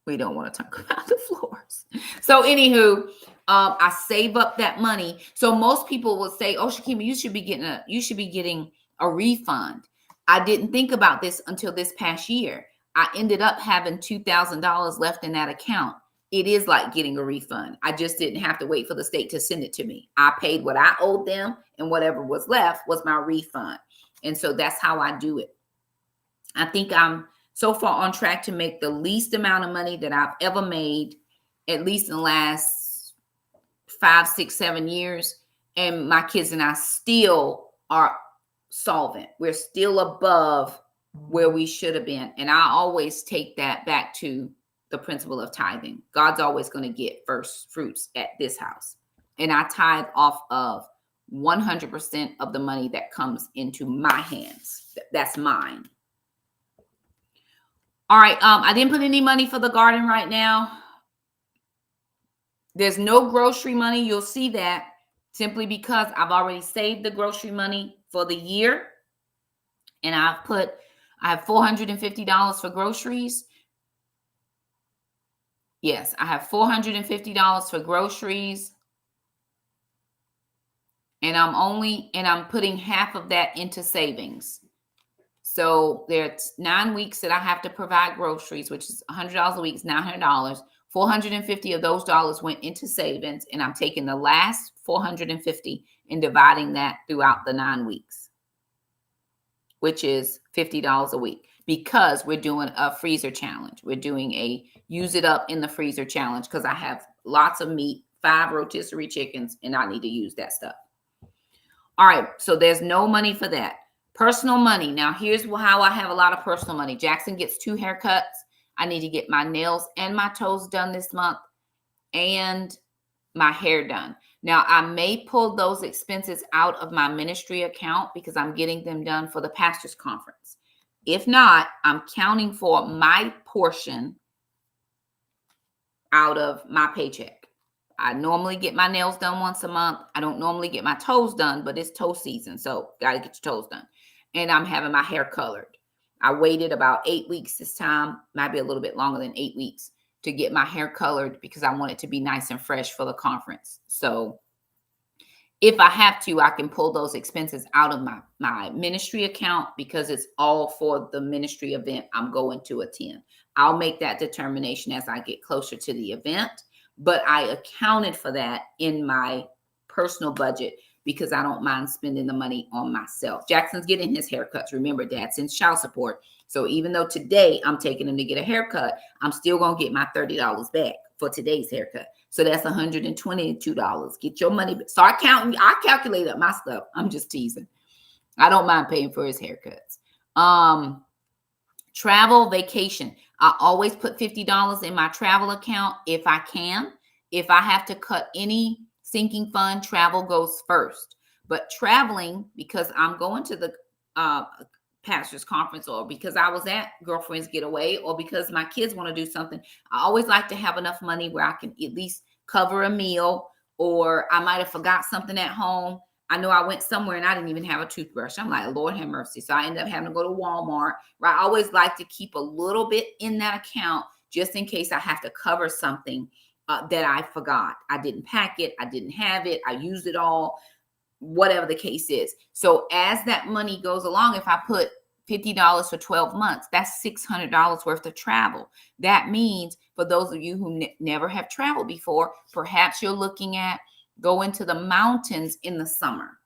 We don't want to talk about the floors. So anywho, I save up that money. So most people will say, "Oh, Shakima, you should be getting a refund." I didn't think about this until this past year. I ended up having $2,000 left in that account. It is like getting a refund. I just didn't have to wait for the state to send it to me. I paid what I owed them, and whatever was left was my refund. And so that's how I do it. I think I'm so far on track to make the least amount of money that I've ever made, at least in the last 5, 6, 7 years. And my kids and I still are solvent. We're still above where we should have been. And I always take that back to the principle of tithing. God's always going to get first fruits at this house. And I tithe off of 100% of the money that comes into my hands. That's mine. All right. I didn't put any money for the garden right now. There's no grocery money. You'll see that simply because I've already saved the grocery money for the year. And I have $450 for groceries. Yes, I have $450 for groceries. And I'm putting half of that into savings. So there's 9 weeks that I have to provide groceries, which is $100 a week, is $900. 450 of those dollars went into savings, and I'm taking the last 450 and dividing that throughout the 9 weeks, which is $50 a week, because we're doing a freezer challenge. We're doing a use it up in the freezer challenge because I have lots of meat, 5 rotisserie chickens, and I need to use that stuff. All right, so there's no money for that. Personal money. Now, here's how I have a lot of personal money. Jackson gets 2 haircuts. I need to get my nails and my toes done this month and my hair done. Now, I may pull those expenses out of my ministry account because I'm getting them done for the pastor's conference. If not, I'm counting for my portion out of my paycheck. I normally get my nails done once a month. I don't normally get my toes done, but it's toe season, so got to get your toes done. And I'm having my hair colored. I waited about 8 weeks this time, maybe a little bit longer than 8 weeks, to get my hair colored because I want it to be nice and fresh for the conference. So if I have to, I can pull those expenses out of my ministry account because it's all for the ministry event I'm going to attend. I'll make that determination as I get closer to the event, but I accounted for that in my personal budget because I don't mind spending the money on myself. Jackson's getting his haircuts. Remember, Dad's in child support. So even though today I'm taking him to get a haircut, I'm still going to get my $30 back for today's haircut. So that's $122. Get your money back. Start counting. I calculate up my stuff. I'm just teasing. I don't mind paying for his haircuts. Travel, vacation. I always put $50 in my travel account if I can. If I have to cut any sinking fund, travel goes first. But traveling, because I'm going to the pastor's conference, or because I was at Girlfriend's Getaway, or because my kids want to do something, I always like to have enough money where I can at least cover a meal, or I might have forgot something at home. I know I went somewhere and I didn't even have a toothbrush. I'm like, Lord have mercy. So I ended up having to go to Walmart. Right? I always like to keep a little bit in that account just in case I have to cover something that I forgot. I didn't pack it. I didn't have it. I used it all, whatever the case is. So as that money goes along, if I put $50 for 12 months, that's $600 worth of travel. That means for those of you who never have traveled before, perhaps you're looking at going to the mountains in the summer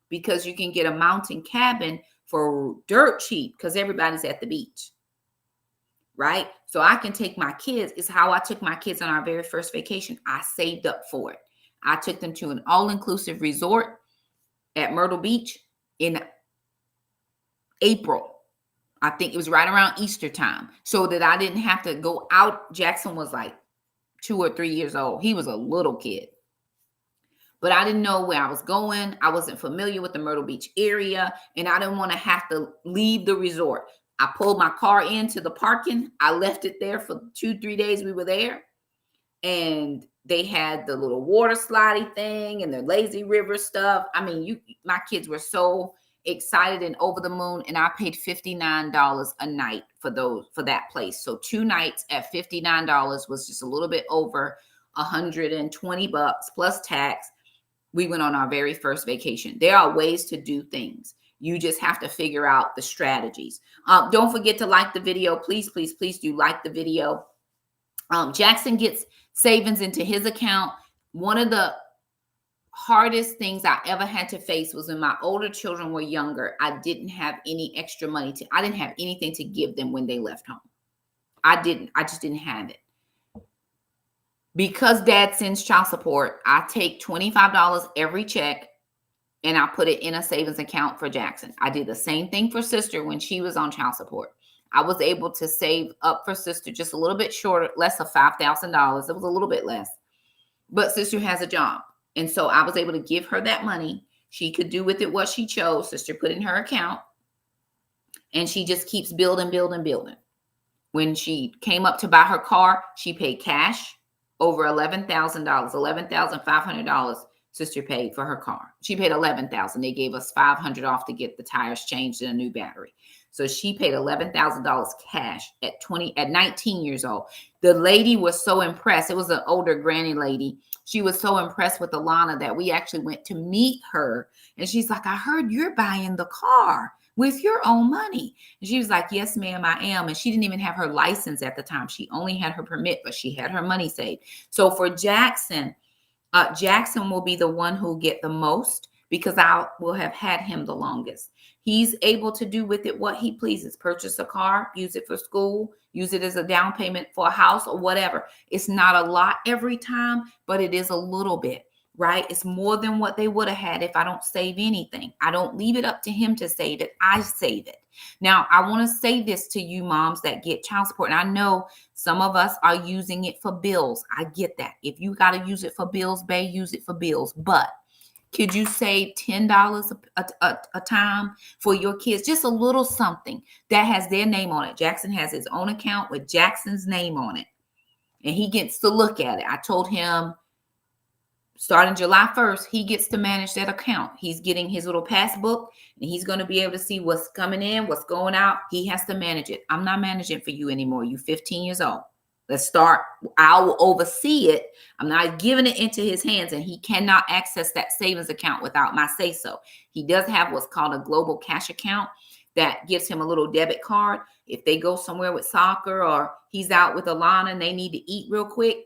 because you can get a mountain cabin for dirt cheap because everybody's at the beach. Right? So I can take my kids. It's how I took my kids on our very first vacation. I saved up for it. I took them to an all-inclusive resort at Myrtle Beach in April. I think it was right around Easter time, so that I didn't have to go out. Jackson was like 2 or 3 years old. He was a little kid. But I didn't know where I was going. I wasn't familiar with the Myrtle Beach area, and I didn't want to have to leave the resort. I pulled my car into the parking. I left it there for 2-3 days we were there. And they had the little water slidey thing and the lazy river stuff. I mean, my kids were so excited and over the moon, and I paid $59 a night for that place. So 2 nights at $59 was just a little bit over $120 plus tax. We went on our very first vacation. There are ways to do things. You just have to figure out the strategies. Don't forget to like the video. Please, please, please do like the video. Jackson gets savings into his account. One of the hardest things I ever had to face was when my older children were younger. I didn't have any extra money I didn't have anything to give them when they left home. I just didn't have it. Because dad sends child support, I take $25 every check and I put it in a savings account for Jackson. I did the same thing for sister when she was on child support. I was able to save up for sister just a little bit short, less of $5,000. It was a little bit less. But sister has a job. And so I was able to give her that money. She could do with it what she chose. Sister put in her account. And she just keeps building, building, building. When she came up to buy her car, she paid cash over $11,000, $11,500. Sister paid for her car. She paid $11,000. They gave us $500 off to get the tires changed and a new battery. So she paid $11,000 cash at 19 years old. The lady was so impressed. It was an older granny lady. She was so impressed with Alana that we actually went to meet her. And she's like, I heard you're buying the car with your own money. And she was like, yes, ma'am, I am. And she didn't even have her license at the time. She only had her permit, but she had her money saved. So for Jackson, Jackson will be the one who'll get the most because I will have had him the longest. He's able to do with it what he pleases. Purchase a car, use it for school, use it as a down payment for a house or whatever. It's not a lot every time, but it is a little bit, right? It's more than what they would have had if I don't save anything. I don't leave it up to him to save it. I save it. Now, I want to say this to you moms that get child support. And I know some of us are using it for bills. I get that. If you got to use it for bills, babe, use it for bills. But could you save $10 a time for your kids? Just a little something that has their name on it. Jackson has his own account with Jackson's name on it. And he gets to look at it. I told him starting July 1st, he gets to manage that account. He's getting his little passbook and he's going to be able to see what's coming in, what's going out. He has to manage it. I'm not managing for you anymore. You're 15 years old. Let's start. I will oversee it. I'm not giving it into his hands, and he cannot access that savings account without my say so. He does have what's called a global cash account that gives him a little debit card. If they go somewhere with soccer or he's out with Alana and they need to eat real quick,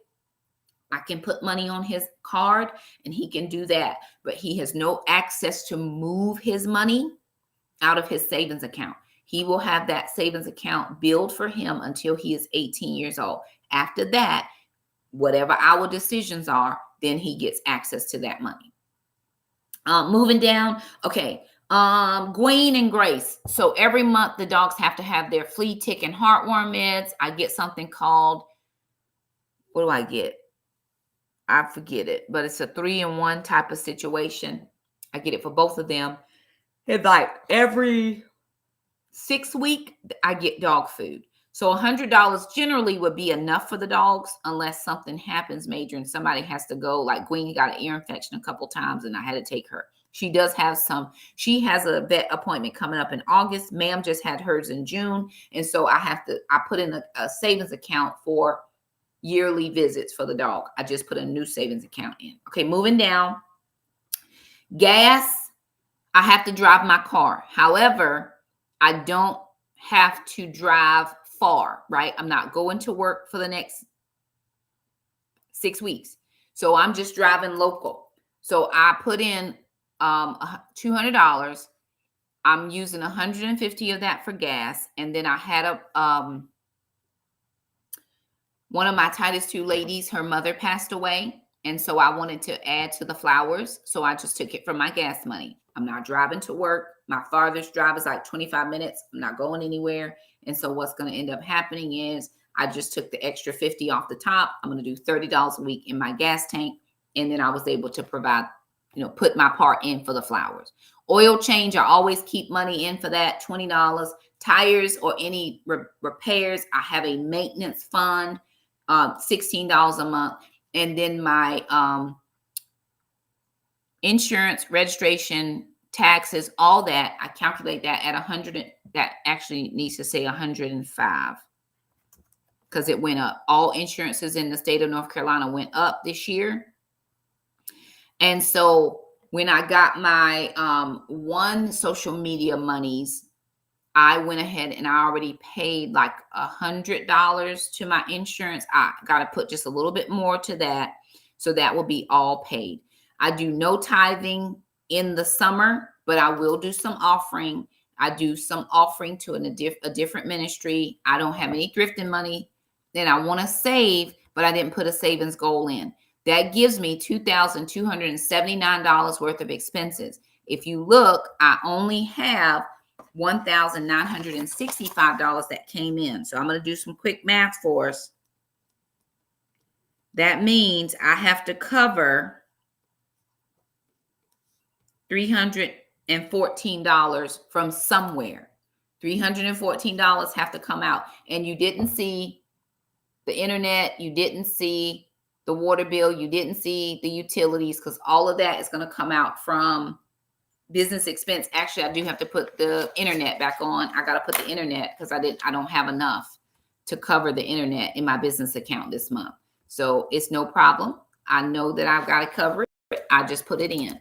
I can put money on his card and he can do that. But he has no access to move his money out of his savings account. He will have that savings account billed for him until he is 18 years old. After that, whatever our decisions are, then he gets access to that money. Moving down. Okay. Gwen and Grace. So every month the dogs have to have their flea, tick, and heartworm meds. I get something called, what do I get? I forget it, but it's a 3-in-1 type of situation. I get it for both of them. It's like every 6 weeks, I get dog food. So $100 generally would be enough for the dogs unless something happens major and somebody has to go. Like Gwen got an ear infection a couple times and I had to take her. She has a vet appointment coming up in August. Ma'am just had hers in June. And so I put in a savings account for yearly visits for the dog. I just put a new savings account in. Okay, moving down. Gas, I have to drive my car. However, I don't have to drive far, right? I'm not going to work for the next 6 weeks. So I'm just driving local. So I put in $200. I'm using $150 of that for gas. And then I had one of my tightest 2 ladies, her mother passed away. And so I wanted to add to the flowers. So I just took it from my gas money. I'm not driving to work. My farthest drive is like 25 minutes. I'm not going anywhere. And so what's going to end up happening is I just took the extra $50 off the top. I'm going to do $30 a week in my gas tank. And then I was able to provide, put my part in for the flowers. Oil change, I always keep money in for that, $20. Tires or any repairs, I have a maintenance fund, $16 a month. And then my insurance, registration, taxes, all that, I calculate that at 100. That actually needs to say 105 because it went up. All insurances in the state of North Carolina went up this year. And so when I got my one social media monies, I went ahead and I already paid like $100 to my insurance. I got to put just a little bit more to that. So that will be all paid. I do no tithing in the summer, but I will do some offering. I do some offering to a different ministry. I don't have any thrifting money that I want to save, but I didn't put a savings goal in. That gives me $2,279 worth of expenses. If you look, I only have $1,965 that came in. So I'm going to do some quick math for us. That means I have to cover $314 from somewhere. $314 have to come out. And you didn't see the internet, you didn't see the water bill, you didn't see the utilities, because all of that is going to come out from business expense. Actually, I do have to put the internet back on. I got to put the internet because I don't have enough to cover the internet in my business account this month. So it's no problem. I know that I've got to cover it. I just put it in.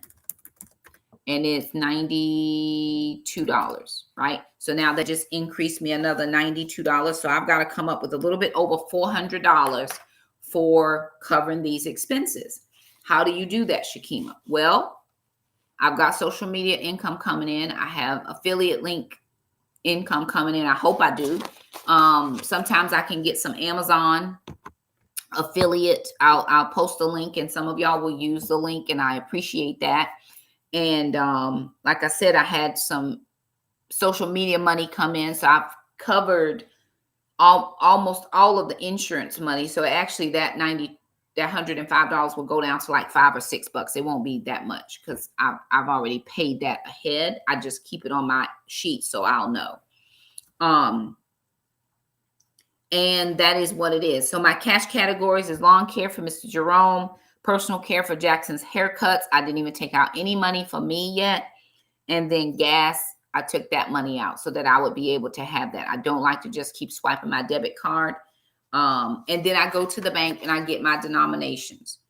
And it's $92, right? So now that just increased me another $92. So I've got to come up with a little bit over $400 for covering these expenses. How do you do that, Shakima? Well, I've got social media income coming in. I have affiliate link income coming in. I hope I do. Sometimes I can get some Amazon affiliate. I'll post a link and some of y'all will use the link, and I appreciate that. And like I said, I had some social media money come in. So I've covered almost all of the insurance money. So actually that $105 will go down to like $5 or $6. It won't be that much because I've already paid that ahead. I just keep it on my sheet so I'll know. And that is what it is. So my cash categories is lawn care for Mr. Jerome, personal care for Jackson's haircuts. I didn't even take out any money for me yet. And then gas, I took that money out so that I would be able to have that. I don't like to just keep swiping my debit card. And then I go to the bank and I get my denominations.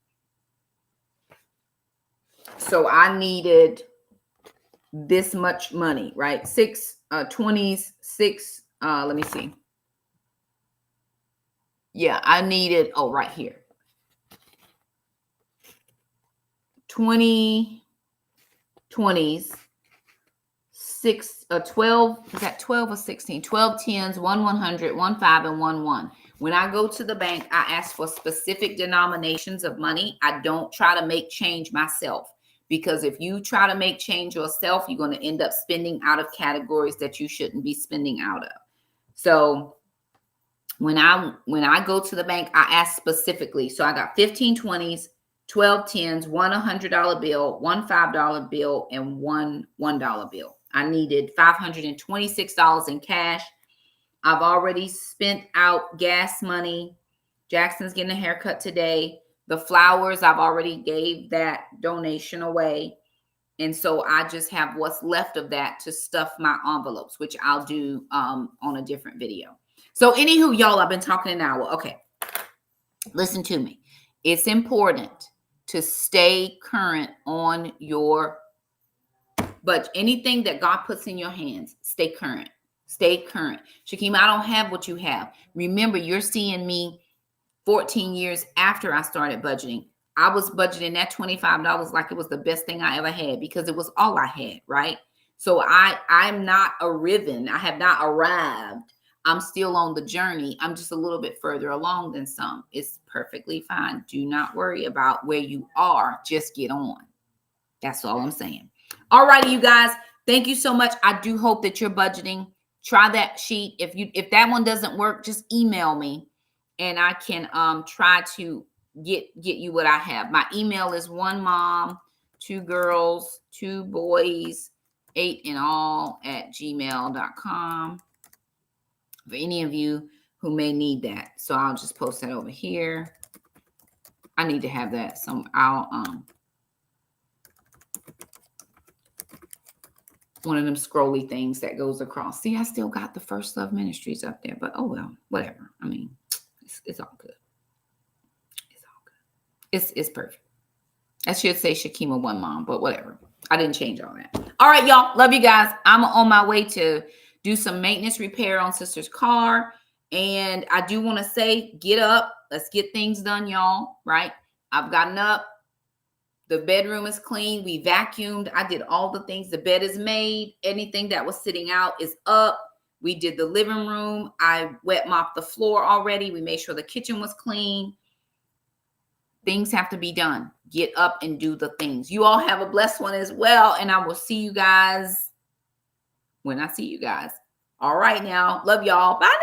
So I needed this much money, right? 20s, let me see. Yeah, I needed, right here. 20s, 12, is that 12 or 16? 12 10s, 1 100, 1 5, and 1 1. When I go to the bank, I ask for specific denominations of money. I don't try to make change myself, because if you try to make change yourself, you're going to end up spending out of categories that you shouldn't be spending out of. So when I go to the bank, I ask specifically. So I got 15 20s, 12 10s, one $100 bill, one $5 bill, and one $1 bill. I needed $526 in cash. I've already spent out gas money. Jackson's getting a haircut today. The flowers, I've already gave that donation away. And so I just have what's left of that to stuff my envelopes, which I'll do on a different video. So anywho, y'all, I've been talking an hour. Okay, listen to me. It's important to stay current on your budget. Anything that God puts in your hands, stay current. Stay current. Shakima, I don't have what you have. Remember, you're seeing me 14 years after I started budgeting. I was budgeting that $25 like it was the best thing I ever had because it was all I had, right? So I'm not arriving. I have not arrived. I'm still on the journey. I'm just a little bit further along than some. It's perfectly fine. Do not worry about where you are. Just get on. That's all I'm saying. All righty, you guys. Thank you so much. I do hope that you're budgeting. Try that sheet. If that one doesn't work, just email me and I can try to get you what I have. My email is 1 mom, 2 girls, 2 boys, 8 in all @gmail.com. For any of you who may need that. So I'll just post that over here. I need to have that. one of them scrolly things that goes across. See, I still got the First Love Ministries up there, but oh well, whatever. I mean, it's all good. It's all good. It's perfect. I should say Shakima one mom, but whatever. I didn't change all that. All right, y'all. Love you guys. I'm on my way to do some maintenance repair on sister's car. And I do want to say, get up. Let's get things done, y'all. Right? I've gotten up. The bedroom is clean. We vacuumed. I did all the things. The bed is made. Anything that was sitting out is up. We did the living room. I wet mopped the floor already. We made sure the kitchen was clean. Things have to be done. Get up and do the things. You all have a blessed one as well. And I will see you guys when I see you guys. All right now. Love y'all. Bye.